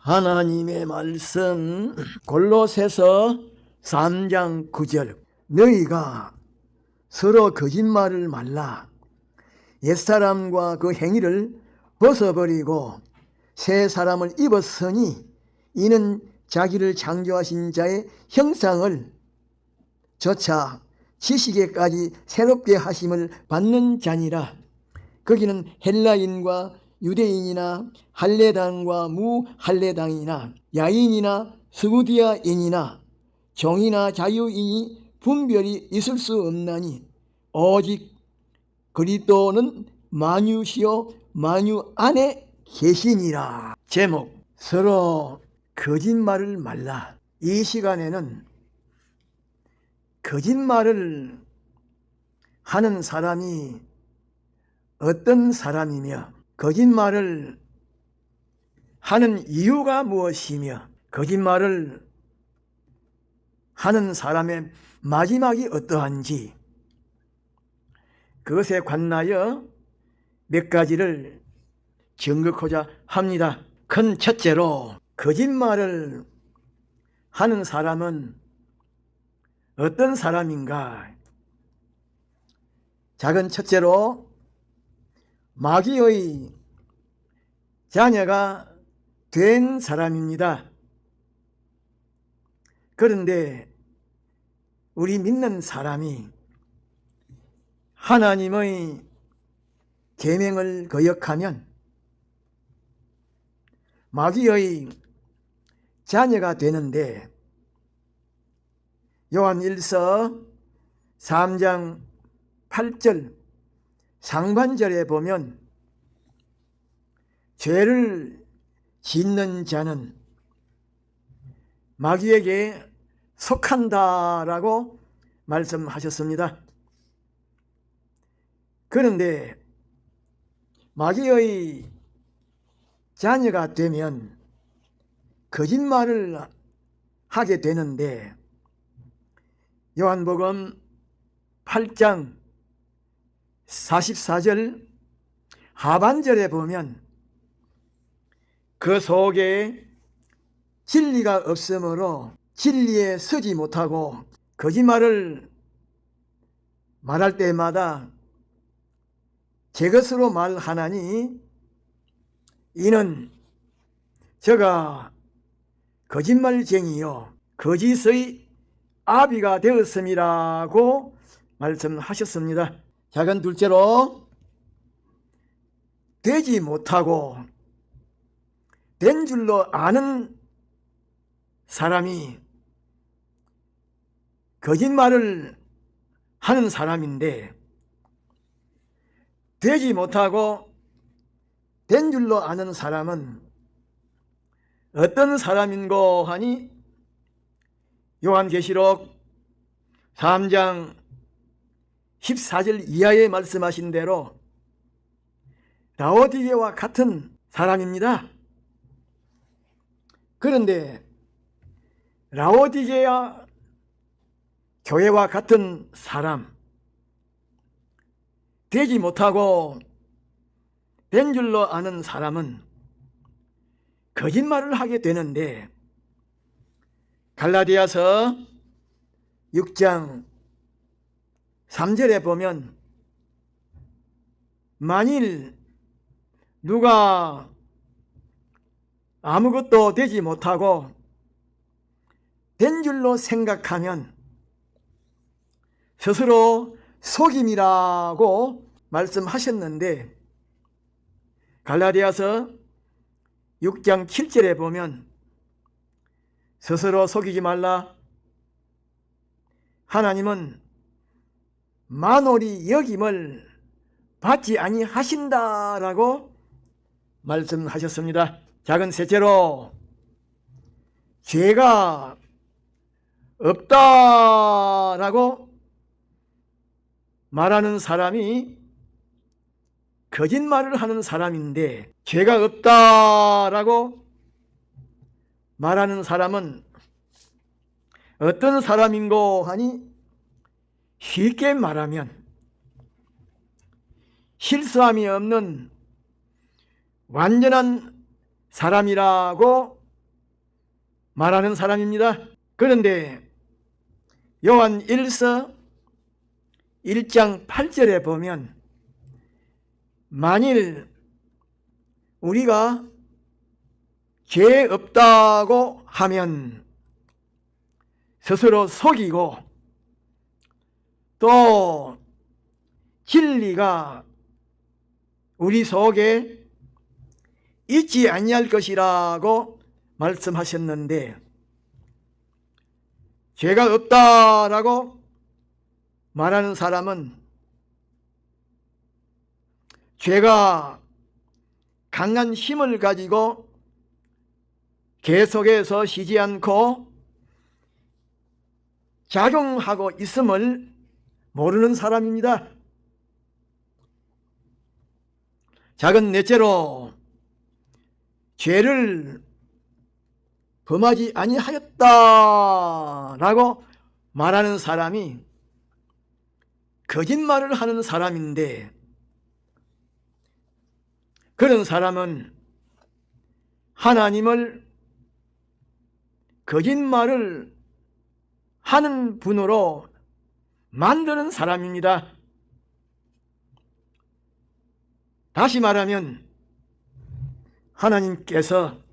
하나님의 말씀 골로새서 3장 9절 너희가 서로 거짓말을 말라. 옛사람과 그 행위를 벗어버리고 새 사람을 입었으니 이는 자기를 창조하신 자의 형상을 조차 지식에까지 새롭게 하심을 받는 자니라. 거기는 헬라인과 유대인이나 할례당과 무할례당이나 야인이나 스구디아인이나 종이나 자유인이 분별이 있을 수 없나니 오직 그리스도는 만유시요 만유 안에 계시니라. 제목 서로 거짓말을 말라. 이 시간에는 거짓말을 하는 사람이 어떤 사람이며 거짓말을 하는 이유가 무엇이며 거짓말을 하는 사람의 마지막이 어떠한지 그것에 관하여 몇 가지를 증거하고자 합니다. 큰 첫째로 거짓말을 하는 사람은 어떤 사람인가? 작은 첫째로 마귀의 자녀가 된 사람입니다. 그런데 우리 믿는 사람이 하나님의 계명을 거역하면 마귀의 자녀가 되는데 요한일서 3장 8절 상반절에 보면 죄를 짓는 자는 마귀에게 속한다라고 말씀하셨습니다. 그런데 마귀의 자녀가 되면 거짓말을 하게 되는데 요한복음 8장 44절 하반절에 보면 그 속에 진리가 없으므로 진리에 서지 못하고 거짓말을 말할 때마다 제 것으로 말하나니 이는 저가 거짓말쟁이요 거짓의 아비가 되었음이라고 말씀하셨습니다. 작은 둘째로 되지 못하고 된 줄로 아는 사람이 거짓말을 하는 사람인데 되지 못하고 된 줄로 아는 사람은 어떤 사람인고 하니 요한계시록 3장 14절 이하에 말씀하신 대로 라오디게와 같은 사람입니다. 그런데 라오디게아 교회와 같은 사람, 되지 못하고 된 줄로 아는 사람은 거짓말을 하게 되는데 갈라디아서 6장 3절에 보면 만일 누가 아무것도 되지 못하고 된 줄로 생각하면 스스로 속임이라고 말씀하셨는데 갈라디아서 6장 7절에 보면 스스로 속이지 말라. 하나님은 만홀히 여김을 받지 아니하신다라고 말씀하셨습니다. 작은 셋째로 죄가 없다라고 말하는 사람이 거짓말을 하는 사람인데 죄가 없다라고 말하는 사람은 어떤 사람인고 하니 쉽게 말하면 실수함이 없는 완전한 사람이라고 말하는 사람입니다. 그런데 요한 1서 1장 8절에 보면 만일 우리가 죄 없다고 하면 스스로 속이고 또 진리가 우리 속에 있지 아니할 것이라고 말씀하셨는데, 죄가 없다라고 말하는 사람은 죄가 강한 힘을 가지고 계속해서 쉬지 않고 작용하고 있음을 모르는 사람입니다. 작은 넷째로 죄를 범하지 아니하였다라고 말하는 사람이 거짓말을 하는 사람인데, 그런 사람은 하나님을 거짓말을 하는 분으로 만드는 사람입니다. 다시 말하면 하나님께서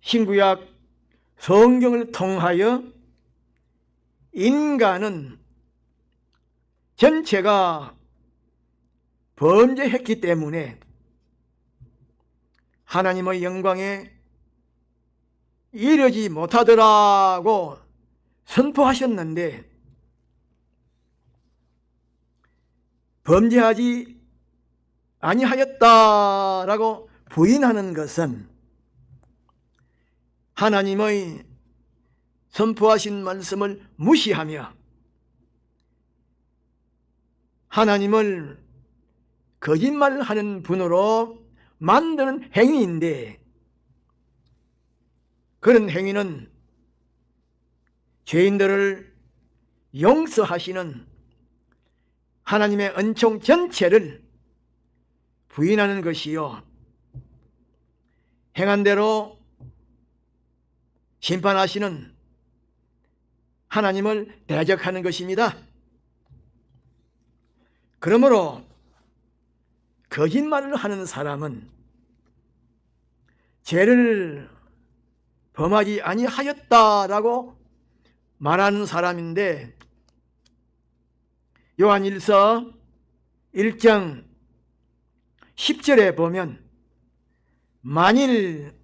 신구약 성경을 통하여 인간은 전체가 범죄했기 때문에 하나님의 영광에 이르지 못하더라고 선포하셨는데, 범죄하지 아니하였다라고 부인하는 것은 하나님의 선포하신 말씀을 무시하며 하나님을 거짓말하는 분으로 만드는 행위인데, 그런 행위는 죄인들을 용서하시는 하나님의 은총 전체를 부인하는 것이요, 행한 대로 심판하시는 하나님을 대적하는 것입니다. 그러므로 거짓말을 하는 사람은 죄를 범하지 아니하였다라고 말하는 사람인데, 요한 1서 1장 10절에 보면 만일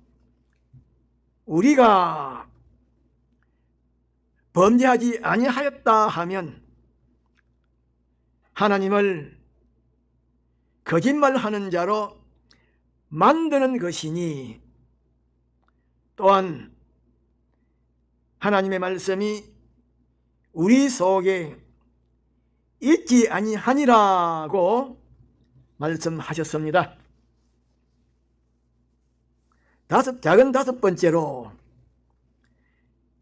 우리가 범죄하지 아니하였다 하면 하나님을 거짓말하는 자로 만드는 것이니, 또한 하나님의 말씀이 우리 속에 있지 아니하니라고 말씀하셨습니다. 작은 다섯 번째로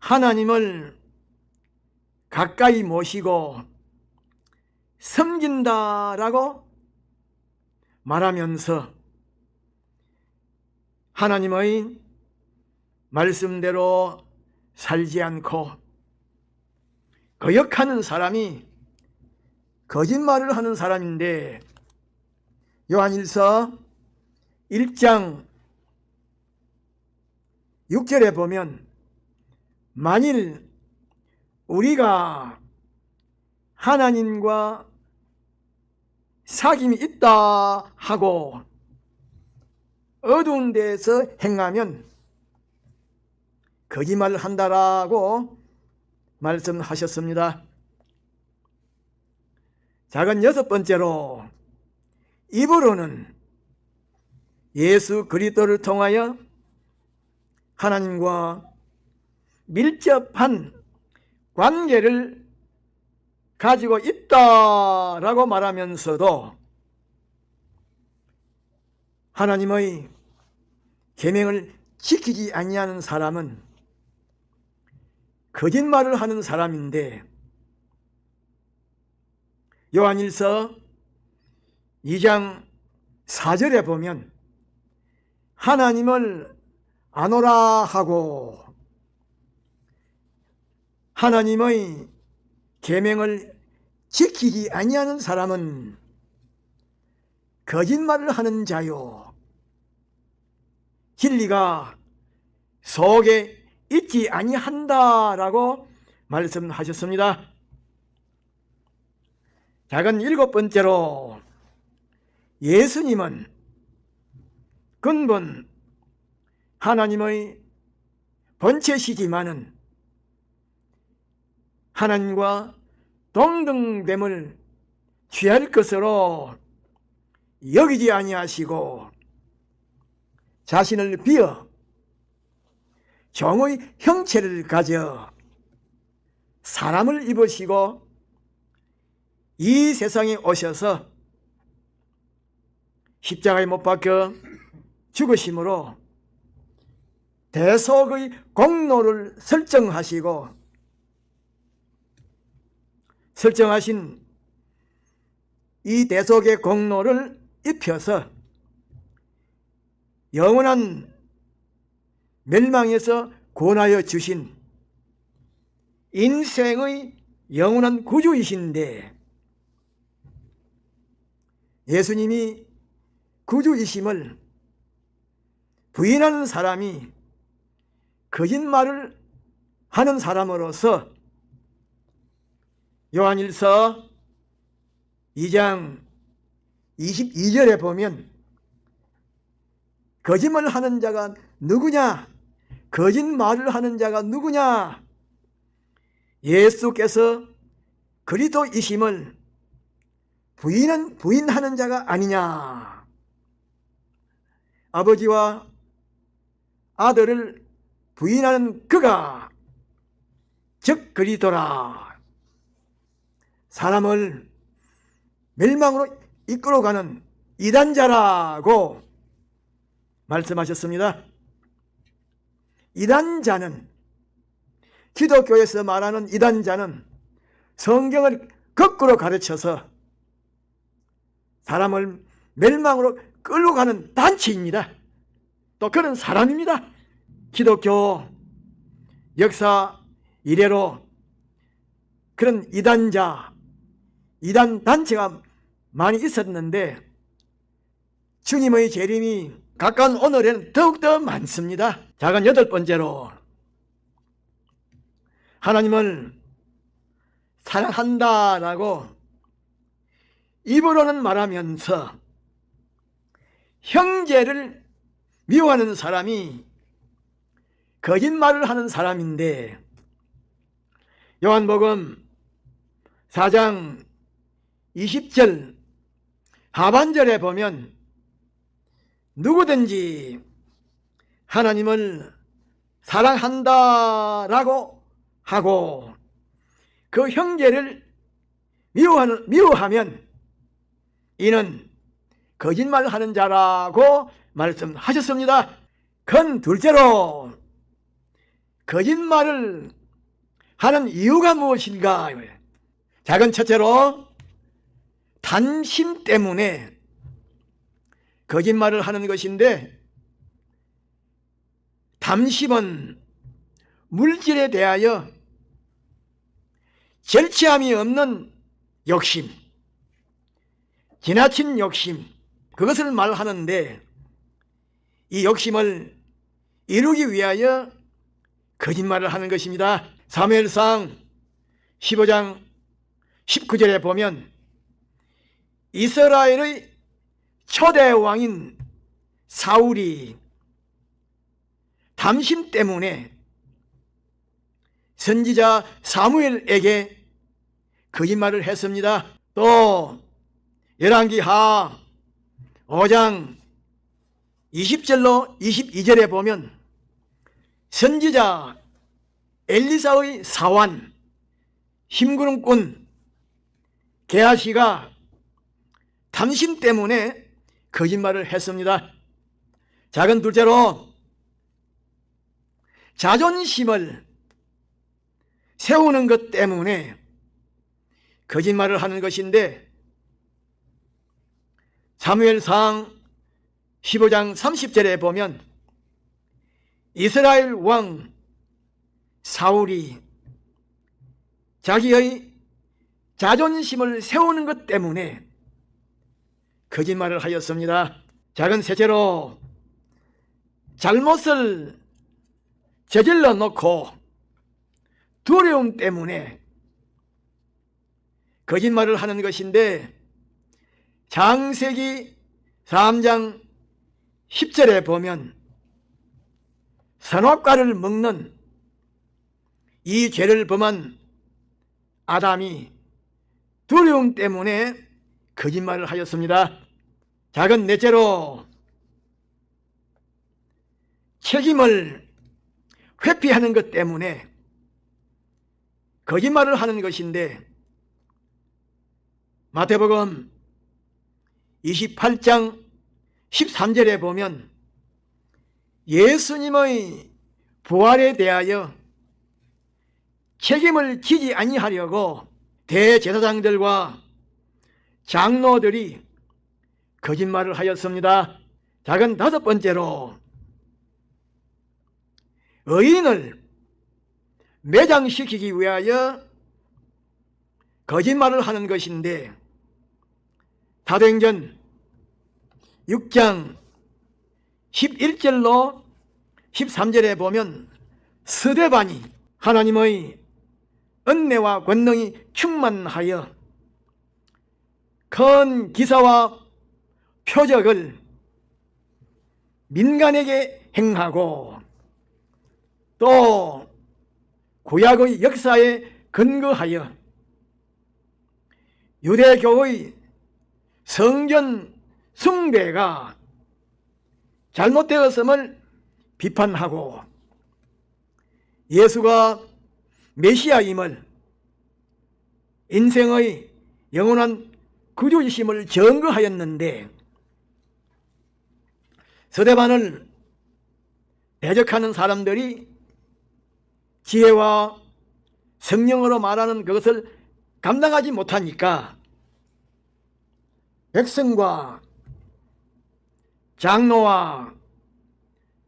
하나님을 가까이 모시고 섬긴다라고 말하면서 하나님의 말씀대로 살지 않고 거역하는 사람이 거짓말을 하는 사람인데, 요한일서 1장 6절에 보면 만일 우리가 하나님과 사귐이 있다 하고 어두운 데서 행하면 거짓말을 한다라고 말씀하셨습니다. 작은 여섯 번째로 입으로는 예수 그리스도를 통하여 하나님과 밀접한 관계를 가지고 있다라고 말하면서도 하나님의 계명을 지키지 아니하는 사람은 거짓말을 하는 사람인데, 요한일서 2장 4절에 보면 하나님을 아노라 하고 하나님의 계명을 지키지 아니하는 사람은 거짓말을 하는 자요, 진리가 속에 있지 아니한다라고 말씀하셨습니다. 작은 7번째로, 예수님은 근본 하나님의 본체시지만은 하나님과 동등됨을 취할 것으로 여기지 아니하시고 자신을 비어 종의 형체를 가져 사람을 입으시고 이 세상에 오셔서 십자가에 못 박혀 죽으심으로 대속의 공로를 설정하신 이 대속의 공로를 입혀서 영원한 멸망에서 구원하여 주신 인생의 영원한 구주이신데, 예수님이 구주이심을 부인하는 사람이 거짓말을 하는 사람으로서 요한일서 2장 22절에 보면 거짓말을 하는 자가 누구냐? 거짓말을 하는 자가 누구냐? 예수께서 그리스도이심을 부인하는 자가 아니냐? 아버지와 아들을 부인하는 그가 즉 그리스도라. 사람을 멸망으로 이끌어가는 이단자라고 말씀하셨습니다. 이단자는, 기독교에서 말하는 이단자는 성경을 거꾸로 가르쳐서 사람을 멸망으로 끌고 가는 단체입니다. 또 그런 사람입니다. 기독교 역사 이래로 그런 이단자, 이단 단체가 많이 있었는데 주님의 재림이 가까운 오늘에는 더욱더 많습니다. 작은 8번째로, 하나님을 사랑한다라고 입으로는 말하면서 형제를 미워하는 사람이 거짓말을 하는 사람인데, 요한복음 4장 20절 하반절에 보면 누구든지 하나님을 사랑한다라고 하고 그 형제를 미워하면 이는 거짓말을 하는 자라고 말씀하셨습니다. 큰 둘째로, 거짓말을 하는 이유가 무엇인가? 작은 첫째로, 탐심 때문에 거짓말을 하는 것인데, 탐심은 물질에 대하여 절제함이 없는 욕심, 지나친 욕심, 그것을 말하는데, 이 욕심을 이루기 위하여 거짓말을 하는 것입니다. 사무엘상 15장 19절에 보면 이스라엘의 초대 왕인 사울이 탐심 때문에 선지자 사무엘에게 거짓말을 했습니다. 또 열왕기하 5장 20절로 22절에 보면 선지자 엘리사의 사환 힘구름꾼 게하시가 탐심 때문에 거짓말을 했습니다. 작은 둘째로, 자존심을 세우는 것 때문에 거짓말을 하는 것인데, 사무엘상 15장 30절에 보면 이스라엘 왕 사울이 자기의 자존심을 세우는 것 때문에 거짓말을 하였습니다. 작은 셋째로 잘못을 저질러 놓고 두려움 때문에 거짓말을 하는 것인데, 창세기 3장 10절에 보면 선악과를 먹는 이 죄를 범한 아담이 두려움 때문에 거짓말을 하였습니다. 작은 넷째로 책임을 회피하는 것 때문에 거짓말을 하는 것인데, 마태복음 28장 13절에 보면 예수님의 부활에 대하여 책임을 지지 아니하려고 대제사장들과 장로들이 거짓말을 하였습니다. 작은 다섯 번째로 의인을 매장시키기 위하여 거짓말을 하는 것인데, 사도행전 6장 11절로 13절에 보면 스데반이 하나님의 은혜와 권능이 충만하여 큰 기사와 표적을 민간에게 행하고 또 구약의 역사에 근거하여 유대교의 성전 숭배가 잘못되었음을 비판하고 예수가 메시아임을, 인생의 영원한 구주이심을 증거하였는데, 스데반을 대적하는 사람들이 지혜와 성령으로 말하는 그것을 감당하지 못하니까 백성과 장로와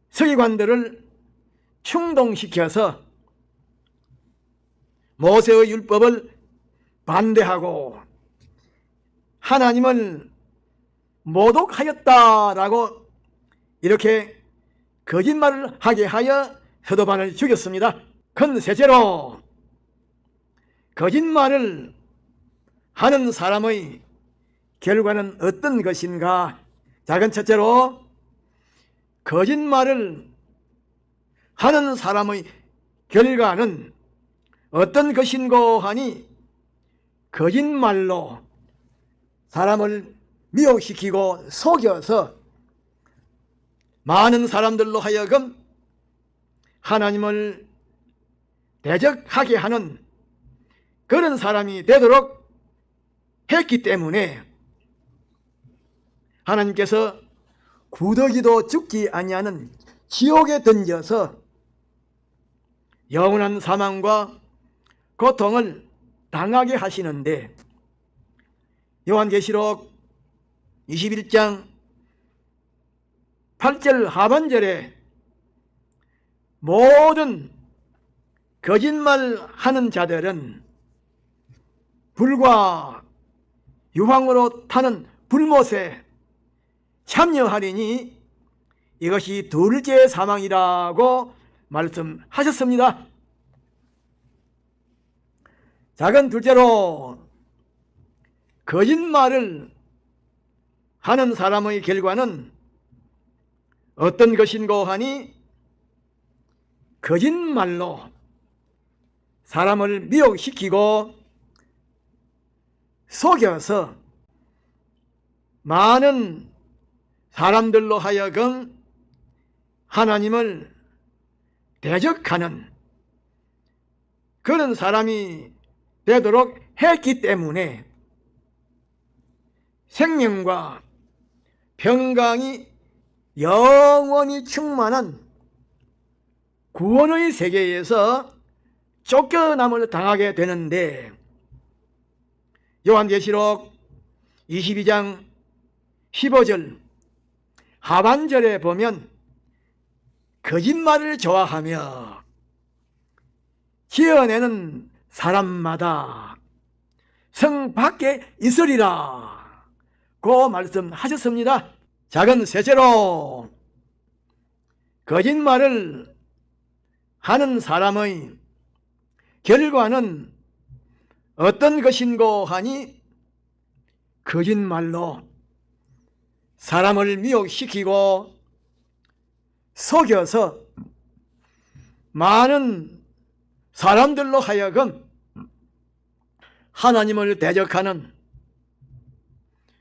서기관들을 충동시켜서 모세의 율법을 반대하고 하나님을 모독하였다라고 이렇게 거짓말을 하게 하여 스데반을 죽였습니다. 큰 셋째로 거짓말을 하는 사람의 결과는 어떤 것인가? 작은 첫째로 거짓말을 하는 사람의 결과는 어떤 것인고 하니, 거짓말로 사람을 미혹시키고 속여서 많은 사람들로 하여금 하나님을 대적하게 하는 그런 사람이 되도록 했기 때문에 하나님께서 구더기도 죽지 아니하는 지옥에 던져서 영원한 사망과 고통을 당하게 하시는데, 요한계시록 21장 8절 하반절에 모든 거짓말하는 자들은 불과 유황으로 타는 불못에 참여하리니 이것이 둘째 사망이라고 말씀하셨습니다. 작은 둘째로 거짓말을 하는 사람의 결과는 어떤 것인고 하니, 거짓말로 사람을 미혹시키고 속여서 많은 사람들로 하여금 하나님을 대적하는 그런 사람이 되도록 했기 때문에 생명과 평강이 영원히 충만한 구원의 세계에서 쫓겨남을 당하게 되는데, 요한계시록 22장 15절 하반절에 보면 거짓말을 좋아하며 지어내는 사람마다 성 밖에 있으리라 고 말씀하셨습니다. 작은 셋째로, 거짓말을 하는 사람의 결과는 어떤 것인고 하니, 거짓말로 사람을 미혹시키고 속여서 많은 사람들로 하여금 하나님을 대적하는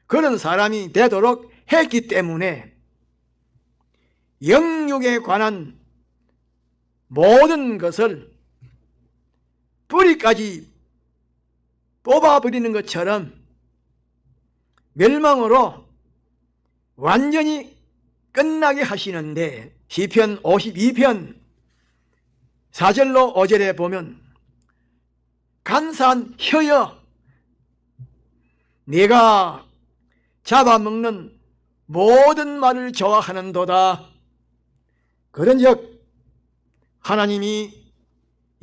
그런 사람이 되도록 했기 때문에 영육에 관한 모든 것을 뿌리까지 뽑아버리는 것처럼 멸망으로 완전히 끝나게 하시는데, 시편 52편 4절로 5절에 보면, 간사한 혀여, 네가 잡아먹는 모든 말을 좋아하는도다. 그런즉 하나님이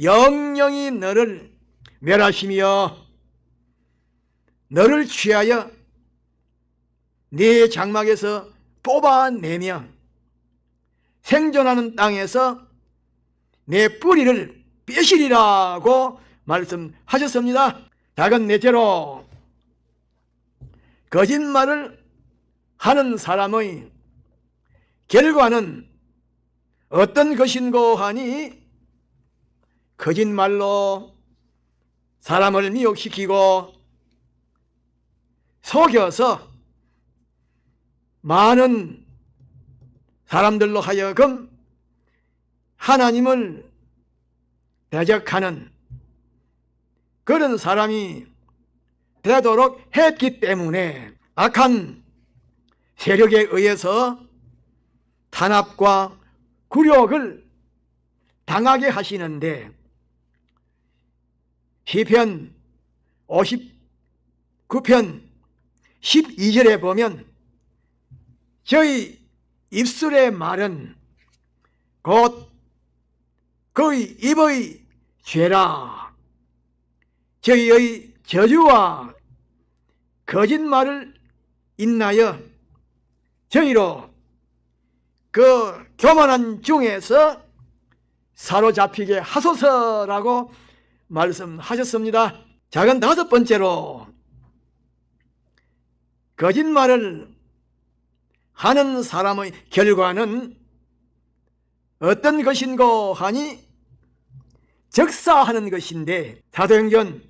영영이 너를 멸하시며 너를 취하여 네 장막에서 뽑아내며 생존하는 땅에서 내 뿌리를 빼시리라고 말씀하셨습니다. 작은 넷째로, 거짓말을 하는 사람의 결과는 어떤 것인고 하니, 거짓말로 사람을 미혹시키고 속여서 많은 사람들로 하여금 하나님을 대적하는 그런 사람이 되도록 했기 때문에 악한 세력에 의해서 탄압과 굴욕을 당하게 하시는데, 시편 59편 12절에 보면, 저희 입술의 말은 곧 그의 입의 죄라. 저희의 저주와 거짓말을 인하여 저희로 그 교만한 중에서 사로잡히게 하소서라고 말씀하셨습니다. 작은 다섯 번째로, 거짓말을 하는 사람의 결과는 어떤 것인고 하니, 적사하는 것인데, 사도행전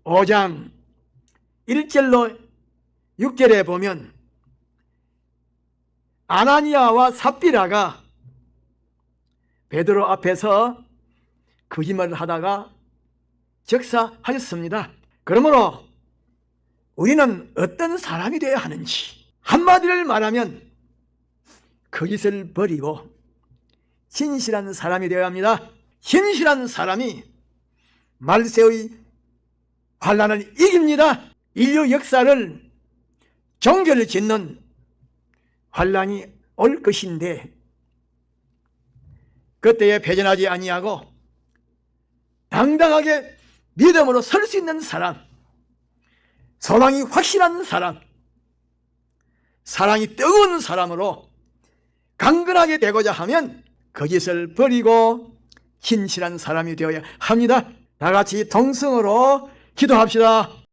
5장 1절로 6절에 보면, 아나니아와 삽비라가 베드로 앞에서 거짓말을 하다가 적사하였습니다. 그러므로 우리는 어떤 사람이 되어야 하는지, 한마디를 말하면 거짓을 버리고 진실한 사람이 되어야 합니다. 진실한 사람이 말세의 환난을 이깁니다. 인류 역사를 종결을 짓는 환난이 올 것인데, 그때에 패전하지 아니하고 당당하게 믿음으로 설 수 있는 사람, 소망이 확실한 사람, 사랑이 뜨거운 사람으로 강건하게 되고자 하면 거짓을 버리고 진실한 사람이 되어야 합니다. 다 같이 동성으로 기도합시다.